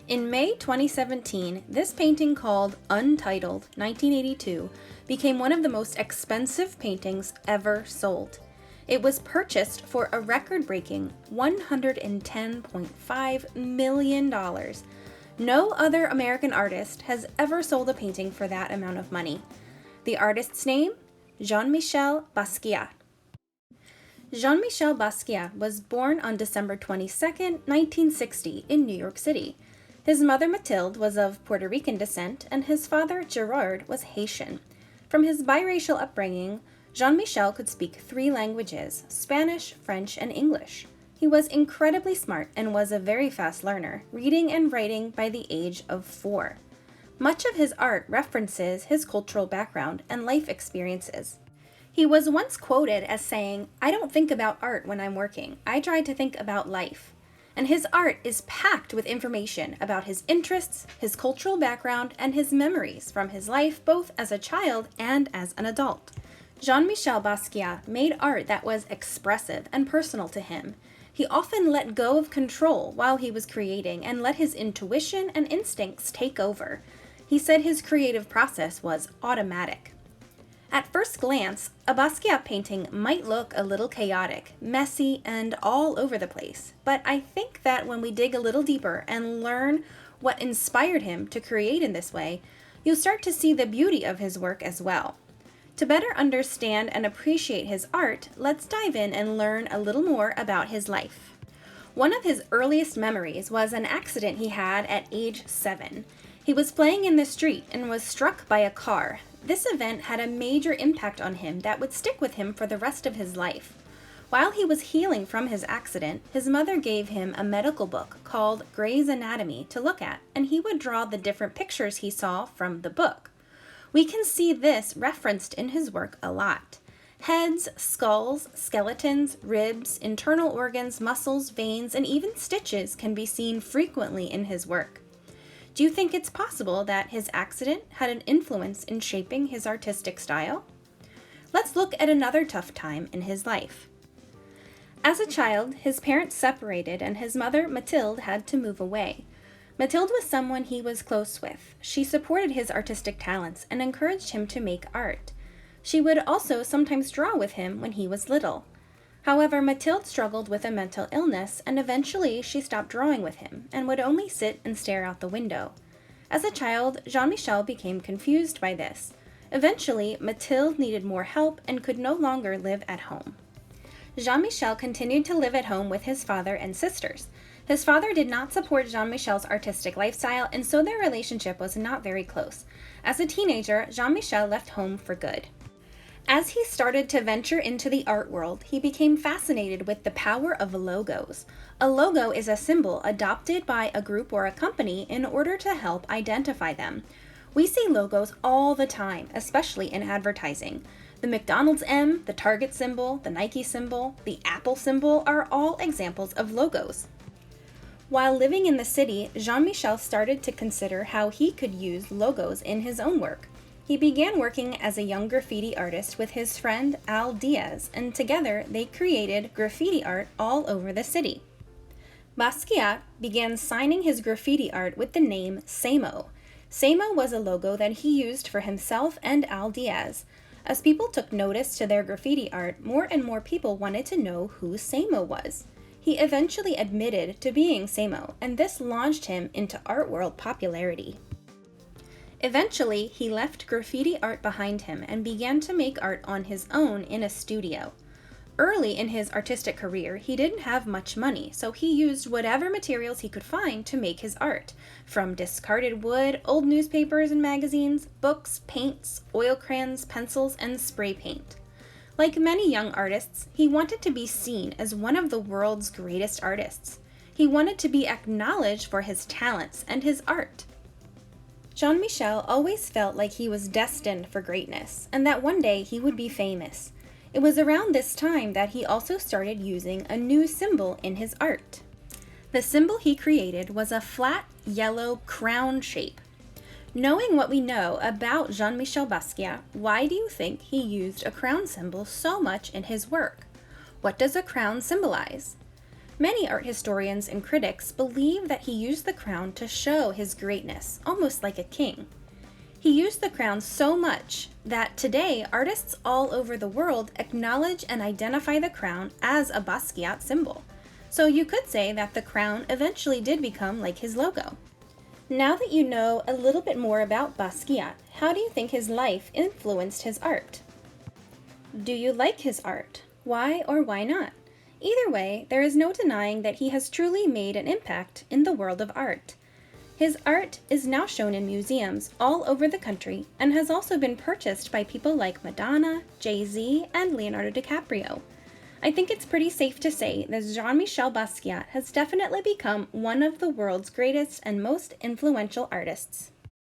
In May 2017, this painting called Untitled 1982 became one of the most expensive paintings ever sold. It was purchased for a record-breaking $110.5 million. No other American artist has ever sold a painting for that amount of money. The artist's name? Jean-Michel Basquiat. Jean-Michel Basquiat was born on December 22, 1960, in New York City. His mother Mathilde was of Puerto Rican descent, and his father Gerard was Haitian. From his biracial upbringing, Jean-Michel could speak 3 languages: Spanish, French, and English. He was incredibly smart and was a very fast learner, reading and writing by the age of 4. Much of his art references his cultural background and life experiences. He was once quoted as saying, "I don't think about art when I'm working. I try to think about life." And his art is packed with information about his interests, his cultural background, and his memories from his life both as a child and as an adult. Jean-Michel Basquiat made art that was expressive and personal to him. He often let go of control while he was creating and let his intuition and instincts take over. He said his creative process was automatic. At first glance, a Basquiat painting might look a little chaotic, messy, and all over the place, but I think that when we dig a little deeper and learn what inspired him to create in this way, you'll start to see the beauty of his work as well. To better understand and appreciate his art, let's dive in and learn a little more about his life. One of his earliest memories was an accident he had at age 7. He was playing in the street and was struck by a car. This event had a major impact on him that would stick with him for the rest of his life. While he was healing from his accident, his mother gave him a medical book called Gray's Anatomy to look at, and he would draw the different pictures he saw from the book. We can see this referenced in his work a lot. Heads, skulls, skeletons, ribs, internal organs, muscles, veins, and even stitches can be seen frequently in his work. Do you think it's possible that his accident had an influence in shaping his artistic style? Let's look at another tough time in his life. As a child, his parents separated and his mother, Mathilde, had to move away. Mathilde was someone he was close with. She supported his artistic talents and encouraged him to make art. She would also sometimes draw with him when he was little. However, Mathilde struggled with a mental illness, and eventually she stopped drawing with him and would only sit and stare out the window. As a child, Jean-Michel became confused by this. Eventually, Mathilde needed more help and could no longer live at home. Jean-Michel continued to live at home with his father and sisters. His father did not support Jean-Michel's artistic lifestyle, and so their relationship was not very close. As a teenager, Jean-Michel left home for good. As he started to venture into the art world, he became fascinated with the power of logos. A logo is a symbol adopted by a group or a company in order to help identify them. We see logos all the time, especially in advertising. The McDonald's M, the Target symbol, the Nike symbol, the Apple symbol are all examples of logos. While living in the city, Jean-Michel started to consider how he could use logos in his own work. He began working as a young graffiti artist with his friend Al Diaz, and together they created graffiti art all over the city. Basquiat began signing his graffiti art with the name SAMO. SAMO was a logo that he used for himself and Al Diaz. As people took notice to their graffiti art, more and more people wanted to know who SAMO was. He eventually admitted to being SAMO, and this launched him into art world popularity. Eventually, he left graffiti art behind him and began to make art on his own in a studio. Early in his artistic career, he didn't have much money, so he used whatever materials he could find to make his art, from discarded wood, old newspapers and magazines, books, paints, oil crayons, pencils, and spray paint. Like many young artists, he wanted to be seen as one of the world's greatest artists. He wanted to be acknowledged for his talents and his art. Jean-Michel always felt like he was destined for greatness, and that one day he would be famous. It was around this time that he also started using a new symbol in his art. The symbol he created was a flat, yellow crown shape. Knowing what we know about Jean-Michel Basquiat, why do you think he used a crown symbol so much in his work? What does a crown symbolize? Many art historians and critics believe that he used the crown to show his greatness, almost like a king. He used the crown so much that today artists all over the world acknowledge and identify the crown as a Basquiat symbol. So you could say that the crown eventually did become like his logo. Now that you know a little bit more about Basquiat, how do you think his life influenced his art? Do you like his art? Why or why not? Either way, there is no denying that he has truly made an impact in the world of art. His art is now shown in museums all over the country and has also been purchased by people like Madonna, Jay-Z, and Leonardo DiCaprio. I think it's pretty safe to say that Jean-Michel Basquiat has definitely become one of the world's greatest and most influential artists.